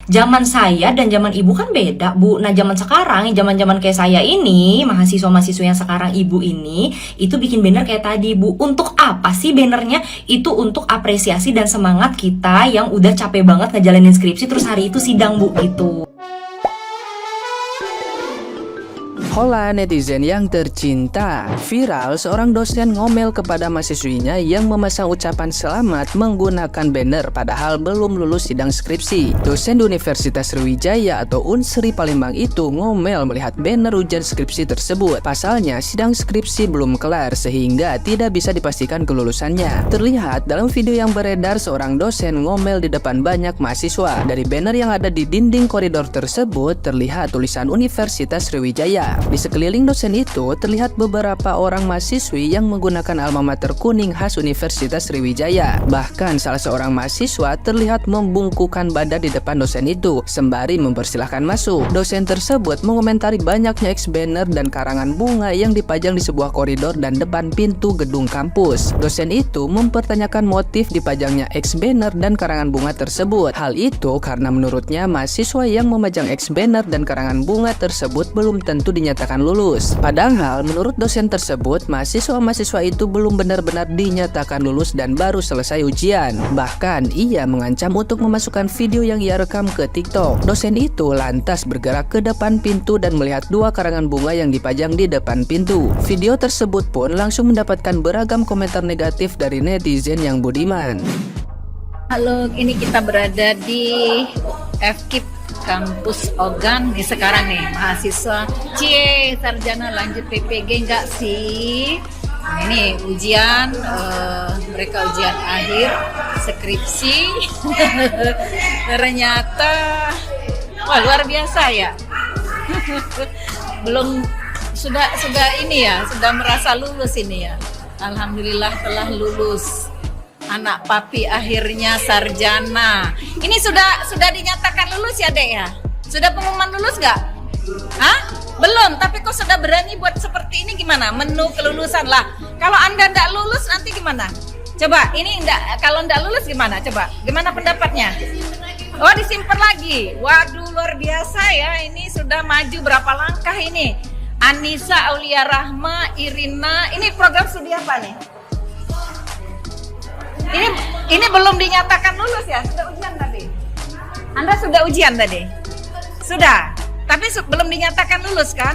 Zaman saya dan zaman ibu kan beda, Bu. Nah, zaman sekarang, zaman-zaman kayak saya ini, mahasiswa-mahasiswa yang sekarang ibu ini, itu bikin banner kayak tadi, Bu. Untuk apa sih bannernya? Itu untuk apresiasi dan semangat kita yang udah capek banget ngejalanin skripsi, terus hari itu sidang, Bu, gitu. Hola netizen yang tercinta, viral seorang dosen ngomel kepada mahasiswinya yang memasang ucapan selamat menggunakan banner padahal belum lulus sidang skripsi. Dosen di Universitas Sriwijaya atau Unsri Palembang itu ngomel melihat banner ujian skripsi tersebut. Pasalnya sidang skripsi belum kelar sehingga tidak bisa dipastikan kelulusannya. Terlihat dalam video yang beredar seorang dosen ngomel di depan banyak mahasiswa. Dari banner yang ada di dinding koridor tersebut terlihat tulisan Universitas Sriwijaya. Di sekeliling dosen itu terlihat beberapa orang mahasiswi yang menggunakan alma mater kuning khas Universitas Sriwijaya. Bahkan salah seorang mahasiswa terlihat membungkukkan badan di depan dosen itu sembari mempersilahkan masuk. Dosen tersebut mengomentari banyaknya X banner dan karangan bunga yang dipajang di sebuah koridor dan depan pintu gedung kampus. Dosen itu mempertanyakan motif dipajangnya X banner dan karangan bunga tersebut. Hal itu karena menurutnya mahasiswa yang memajang X banner dan karangan bunga tersebut belum tentu dinyatakan lulus. Padahal menurut dosen tersebut, mahasiswa-mahasiswa itu belum benar-benar dinyatakan lulus dan baru selesai ujian. Bahkan ia mengancam untuk memasukkan video yang ia rekam ke TikTok. Dosen itu lantas bergerak ke depan pintu dan melihat dua karangan bunga yang dipajang di depan pintu. Video tersebut pun langsung mendapatkan beragam komentar negatif dari netizen yang budiman. Halo, ini kita berada di FKIP kampus Ogan nih sekarang nih, mahasiswa sarjana lanjut PPG enggak sih? Nah, ini ujian, mereka ujian akhir skripsi. Ternyata wah, luar biasa ya. Belum sudah ini ya, sudah merasa lulus ini ya. Alhamdulillah telah lulus. Anak papi akhirnya sarjana. Ini sudah dinyatakan lulus ya, Dek ya? Sudah pengumuman lulus nggak? Hah? Belum, tapi kok sudah berani buat seperti ini gimana? Menu kelulusan lah. Kalau Anda nggak lulus nanti gimana? Coba, kalau nggak lulus gimana? Coba, gimana pendapatnya? Oh, disimpan lagi. Waduh, luar biasa ya. Ini sudah maju berapa langkah ini? Anissa Aulia Rahma, Irina. Ini program studi apa nih? Ini belum dinyatakan lulus ya? Sudah ujian tadi? Anda sudah ujian tadi? Sudah, tapi belum dinyatakan lulus kan?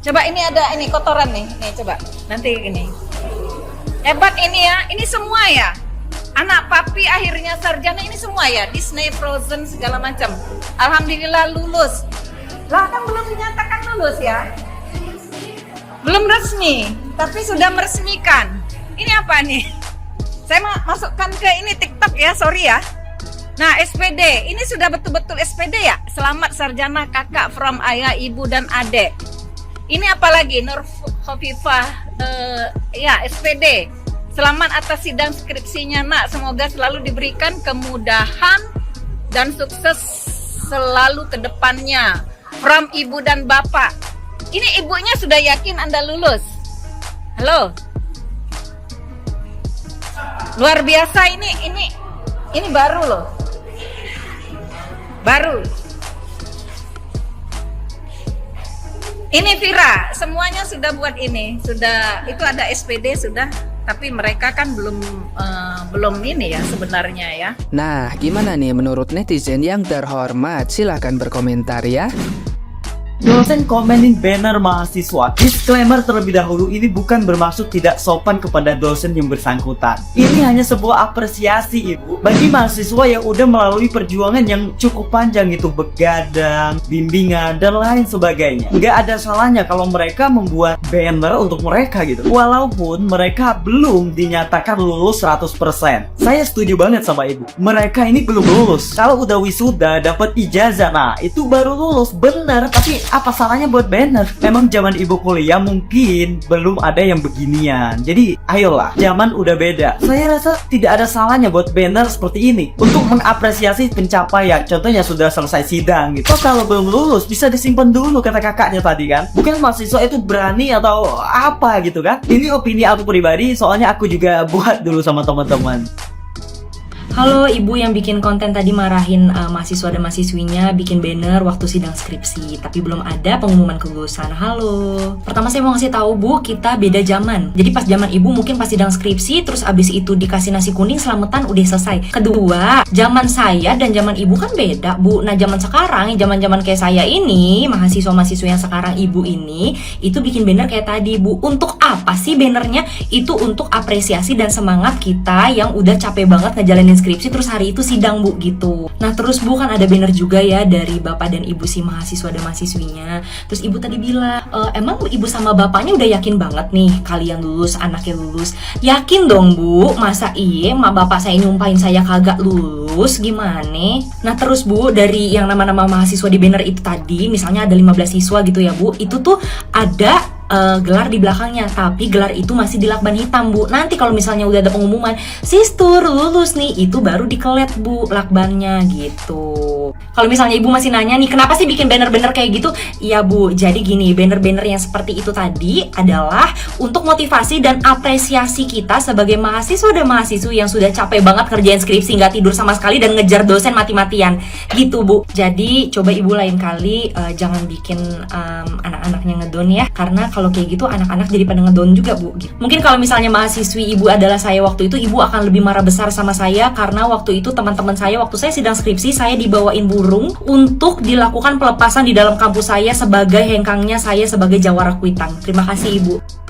Coba ini ada ini kotoran nih coba nanti ini. Hebat ini ya, ini semua ya. Anak papi akhirnya sarjana ini semua ya. Disney, Frozen segala macam. Alhamdulillah lulus. Lah kan belum dinyatakan lulus ya? Belum resmi, tapi sudah meresmikan. Ini apa nih? Saya masukkan ke ini TikTok ya, sorry ya. Nah, SPD, ini sudah betul-betul SPD ya. Selamat sarjana kakak from ayah, ibu dan adik. Ini apa lagi? Nur Khofifah, ya SPD. Selamat atas sidang skripsinya nak. Semoga selalu diberikan kemudahan dan sukses selalu ke depannya. From ibu dan bapak. Ini ibunya sudah yakin Anda lulus. Halo. Luar biasa ini baru loh. Baru. Ini Vira, semuanya sudah buat ini. Sudah itu ada SPD sudah, tapi mereka kan belum ini ya sebenarnya ya. Nah, gimana nih menurut netizen yang terhormat? Silahkan berkomentar ya. Dosen komenin banner mahasiswa. Disclaimer terlebih dahulu, ini bukan bermaksud tidak sopan kepada dosen yang bersangkutan. Ini hanya sebuah apresiasi, Ibu, bagi mahasiswa yang udah melalui perjuangan yang cukup panjang itu, begadang, bimbingan, dan lain sebagainya. Nggak ada salahnya kalau mereka membuat banner untuk mereka gitu. Walaupun mereka belum dinyatakan lulus 100%. Saya setuju banget sama Ibu. Mereka ini belum lulus. Kalau udah wisuda, dapat ijazah, nah itu baru lulus, bener. Tapi apa salahnya buat banner? Memang zaman Ibu kuliah mungkin belum ada yang beginian. Jadi ayolah, zaman udah beda. Saya rasa tidak ada salahnya buat banner seperti ini untuk mengapresiasi pencapaian. Contohnya sudah selesai sidang gitu. Kalau belum lulus bisa disimpan dulu, kata kakaknya tadi kan. Bukan mahasiswa itu berani atau apa gitu kan. Ini opini aku pribadi, soalnya aku juga buat dulu sama teman-teman. Halo ibu yang bikin konten tadi marahin mahasiswa dan mahasiswinya bikin banner waktu sidang skripsi, tapi belum ada pengumuman kelulusan. Halo. Pertama saya mau ngasih tahu Bu, kita beda zaman. Jadi pas zaman ibu mungkin pas sidang skripsi, terus abis itu dikasih nasi kuning selamatan udah selesai. Kedua, zaman saya dan zaman ibu kan beda Bu. Nah zaman sekarang, zaman kayak saya ini, mahasiswa-mahasiswa yang sekarang ibu ini, itu bikin banner kayak tadi Bu. Untuk apa sih bannernya? Itu untuk apresiasi dan semangat kita yang udah capek banget ngejalanin skripsi terus hari itu sidang Bu gitu. Nah terus Bu kan ada banner juga ya dari bapak dan ibu si mahasiswa dan mahasiswinya. Terus ibu tadi bilang, emang ibu sama bapaknya udah yakin banget nih kalian lulus, anaknya lulus? Yakin dong Bu, masa iya mak bapak saya nyumpahin saya kagak lulus, gimana? Nah terus Bu, dari yang nama-nama mahasiswa di banner itu tadi, misalnya ada 15 siswa gitu ya Bu, itu tuh ada gelar di belakangnya, tapi gelar itu masih di lakban hitam Bu. Nanti kalau misalnya udah ada pengumuman Sistur lulus nih, itu baru dikelet Bu lakbannya gitu. Kalau misalnya ibu masih nanya nih kenapa sih bikin banner-banner kayak gitu, iya Bu, jadi gini, banner-banner yang seperti itu tadi adalah untuk motivasi dan apresiasi kita sebagai mahasiswa dan mahasiswi yang sudah capek banget kerjain skripsi, nggak tidur sama sekali dan ngejar dosen mati-matian gitu Bu. Jadi coba ibu lain kali jangan bikin anak-anaknya ngedon ya, karena kalau kayak gitu anak-anak jadi pada ngedon juga Bu. Mungkin kalau misalnya mahasiswi ibu adalah saya waktu itu, ibu akan lebih marah besar sama saya karena waktu itu teman-teman saya waktu saya sidang skripsi, saya dibawain burung untuk dilakukan pelepasan di dalam kampus saya sebagai hengkangnya saya sebagai jawara kuitang. Terima kasih Ibu.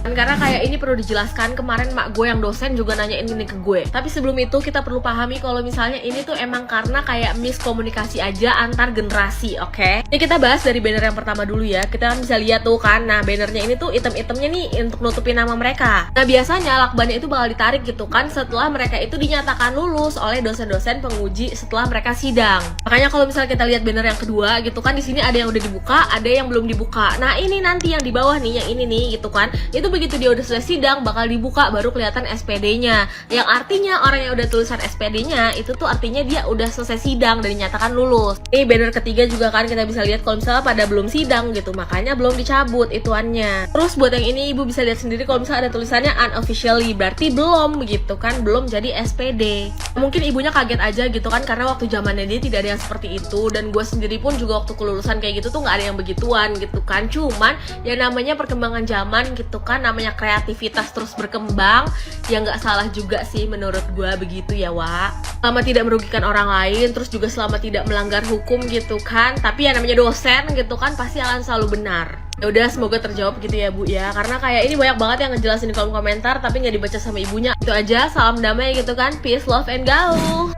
Karena kayak ini perlu dijelaskan, kemarin mak gue yang dosen juga nanyain ini ke gue. Tapi sebelum itu kita perlu pahami kalau misalnya ini tuh emang karena kayak miskomunikasi aja antar generasi, oke? Ini kita bahas dari banner yang pertama dulu ya. Kita bisa lihat tuh kan, nah bannernya ini tuh item-itemnya nih untuk nutupin nama mereka. Nah biasanya lakbannya itu bakal ditarik gitu kan setelah mereka itu dinyatakan lulus oleh dosen-dosen penguji setelah mereka sidang. Makanya kalau misalnya kita lihat banner yang kedua gitu kan, di sini ada yang udah dibuka, ada yang belum dibuka. Nah ini nanti yang di bawah nih, yang ini nih gitu kan, itu begitu dia udah selesai sidang bakal dibuka baru kelihatan SPD-nya. Yang artinya orang yang udah tulisan SPD-nya itu tuh artinya dia udah selesai sidang dan dinyatakan lulus. Ini banner ketiga juga kan kita bisa lihat kalau misalnya pada belum sidang gitu, makanya belum dicabut ituannya. Terus buat yang ini ibu bisa lihat sendiri kalau misalnya ada tulisannya unofficially, berarti belum gitu kan, belum jadi SPD. Mungkin ibunya kaget aja gitu kan karena waktu zamannya dia tidak ada yang seperti itu, dan gue sendiri pun juga waktu kelulusan kayak gitu tuh nggak ada yang begituan gitu kan. Cuman ya namanya perkembangan zaman gitu kan, namanya kreativitas terus berkembang, ya nggak salah juga sih menurut gue begitu ya Wak. Selama tidak merugikan orang lain, terus juga selama tidak melanggar hukum gitu kan, tapi ya namanya dosen gitu kan pasti akan selalu benar. Ya udah, semoga terjawab gitu ya Bu ya, karena kayak ini banyak banget yang ngejelasin di kolom komentar tapi nggak dibaca sama ibunya. Itu aja, salam damai gitu kan, peace, love, and gaul.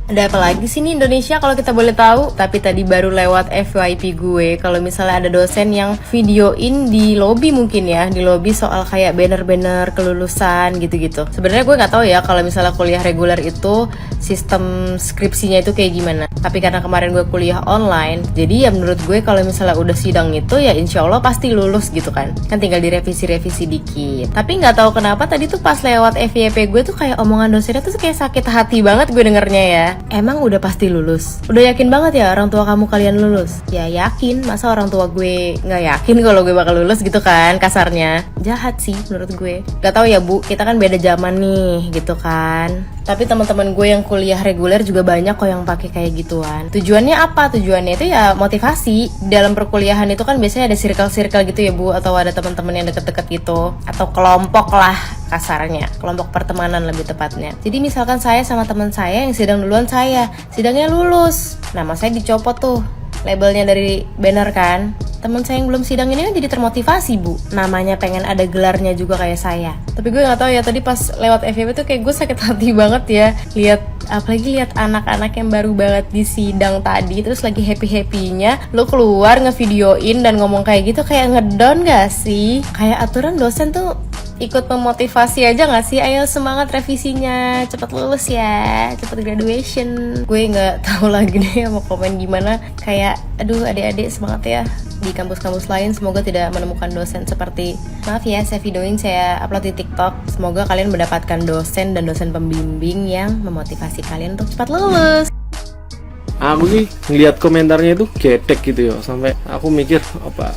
Ada apa lagi sih nih Indonesia kalau kita boleh tahu? Tapi tadi baru lewat FYP gue kalau misalnya ada dosen yang videoin di lobby mungkin ya, di lobby soal kayak banner-banner kelulusan gitu-gitu. Sebenarnya gue nggak tahu ya kalau misalnya kuliah reguler itu sistem skripsinya itu kayak gimana. Tapi karena kemarin gue kuliah online, jadi ya menurut gue kalau misalnya udah sidang itu ya insya Allah pasti lulus gitu kan. Kan tinggal direvisi-revisi dikit. Tapi nggak tahu kenapa tadi tuh pas lewat FYP gue tuh kayak omongan dosennya tuh kayak sakit hati banget gue dengernya ya. Emang udah pasti lulus? Udah yakin banget ya orang tua kamu kalian lulus? Ya yakin, masa orang tua gue nggak yakin kalau gue bakal lulus gitu kan kasarnya. Jahat sih menurut gue. Gak tahu ya Bu, kita kan beda zaman nih gitu kan. Tapi teman-teman gue yang kuliah reguler juga banyak kok yang pakai kayak gituan. Tujuannya apa? Tujuannya itu ya motivasi. Dalam perkuliahan itu kan biasanya ada circle-circle gitu ya Bu, atau ada teman-teman yang deket-deket gitu, atau kelompok lah kasarnya, kelompok pertemanan lebih tepatnya. Jadi misalkan saya sama teman saya yang sidang duluan saya, sidangnya lulus, nama saya dicopot tuh labelnya dari banner kan. Temen saya yang belum sidang ini kan jadi termotivasi Bu, namanya pengen ada gelarnya juga kayak saya. Tapi gue nggak tahu ya, tadi pas lewat FYP tuh kayak gue sakit hati banget ya lihat, apalagi lihat anak-anak yang baru banget di sidang tadi terus lagi happy-happynya lo keluar ngevideoin dan ngomong kayak gitu, kayak ngedown gak sih? Kayak aturan dosen tuh ikut memotivasi aja gak sih? Ayo semangat revisinya, cepet lulus ya, cepet graduation. Gue gak tahu lagi deh mau komen gimana. Kayak aduh adik-adik semangat ya. Di kampus-kampus lain semoga tidak menemukan dosen seperti, maaf ya saya videoin, saya upload di TikTok. Semoga kalian mendapatkan dosen dan dosen pembimbing yang memotivasi kalian untuk cepat lulus. Aku sih ngeliat komentarnya itu gedek gitu ya, sampai aku mikir apa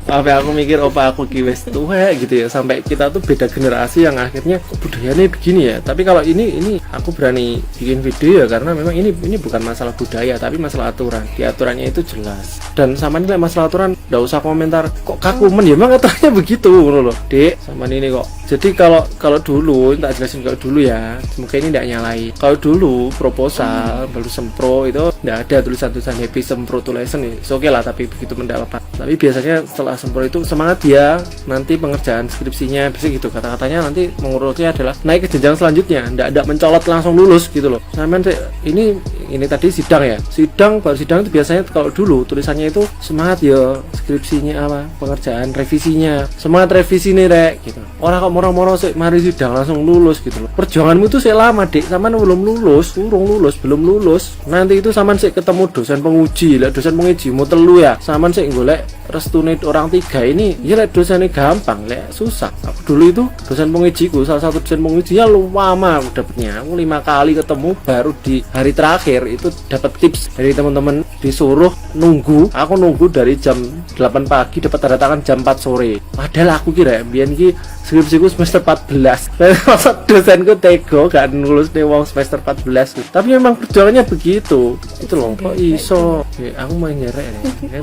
Sampai aku mikir opa aku kiwes tua gitu ya, sampai kita tuh beda generasi yang akhirnya kok budayanya begini ya. Tapi kalau ini aku berani bikin video ya karena memang ini bukan masalah budaya tapi masalah aturan. Di aturannya itu jelas. Dan sama ini masalah aturan nggak usah komentar kok kakumen ya, emang aturannya begitu loh Dek sama ini kok. Jadi kalau dulu tak jelasin kalau dulu ya, semoga ini tidak nyalai. Kalau dulu proposal baru sempro itu tidak ada tulisan happy sempro tulisan nih, oke lah, tapi begitu mendapat. Tapi biasanya setelah sempro itu semangat dia nanti pengerjaan skripsinya bisa gitu, kata-katanya nanti mengurusnya adalah naik ke jenjang selanjutnya, tidak mencolot langsung lulus gitu loh. Sampai ini tadi sidang ya, baru sidang itu biasanya kalau dulu tulisannya itu semangat ya skripsinya apa pengerjaan revisinya, semangat revisi nih rek gitu. Orang kok moro-moro sih mari sidang langsung lulus gitu loh. Perjuanganmu itu sih lama Dek, saman belum lulus, belum lulus. Nanti itu saman sih ketemu dosen penguji, lah dosen penguji mau telu ya, saman sih golek restune orang 3 ini, ya lek dosennya gampang, lek susah. Aku dulu itu dosen pengujiku, salah satu dosen pengujinya lama aku dapetnya, aku 5 kali ketemu, baru di hari terakhir itu dapat tips dari teman-teman, disuruh nunggu, aku nunggu dari jam 8 pagi dapat tanda tangan jam 4 sore. Padahal aku kira biyen ki skripsiku semester 14. Masa dosenku tego gak lulus nih wong semester 14. Tapi memang perjuangannya begitu. Itu loh, kok iso. Ya, aku mau nyerek nih. Ya,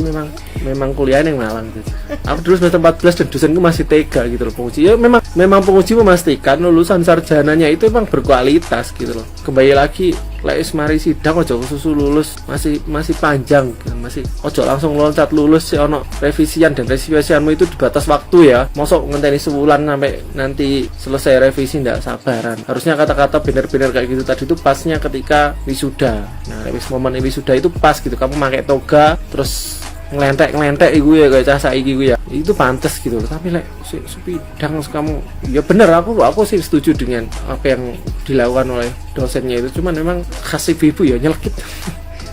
memang kuliah yang malang gitu. Aku dulu semester 14 dan dosenku masih tega gitu loh penguji. Ya memang penguji memastikan lulusan sarjananya itu memang berkualitas gitu loh. Kembali lagi lek mari sidang ojo susu lulus masih panjang kan, masih ojo langsung loncat lulus sih, ono revisian dan revisianmu itu di batas waktu ya, mosok ngenteni sebulan sampai nanti selesai revisi ndak sabaran. Harusnya kata-kata bener-bener kayak gitu tadi itu pasnya ketika wisuda. Nah momen wisuda itu pas gitu, kamu pakai toga terus ngelentek iku ya kayak cah saiki iku ya, itu pantas gitu. Tapi lek sidang kamu ya bener, aku sih setuju dengan apa yang dilakukan oleh dosennya itu, cuman memang khas ibu ya nyelkit.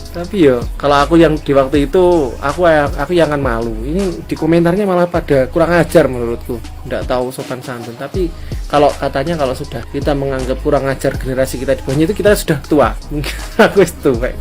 Tapi ya kalau aku yang di waktu itu aku yang akan malu. Ini di komentarnya malah pada kurang ajar menurutku, nggak tahu sopan santun. Tapi kalau katanya kalau sudah kita menganggap kurang ajar generasi kita di bawahnya itu kita sudah tua. Mungkin aku itu kayak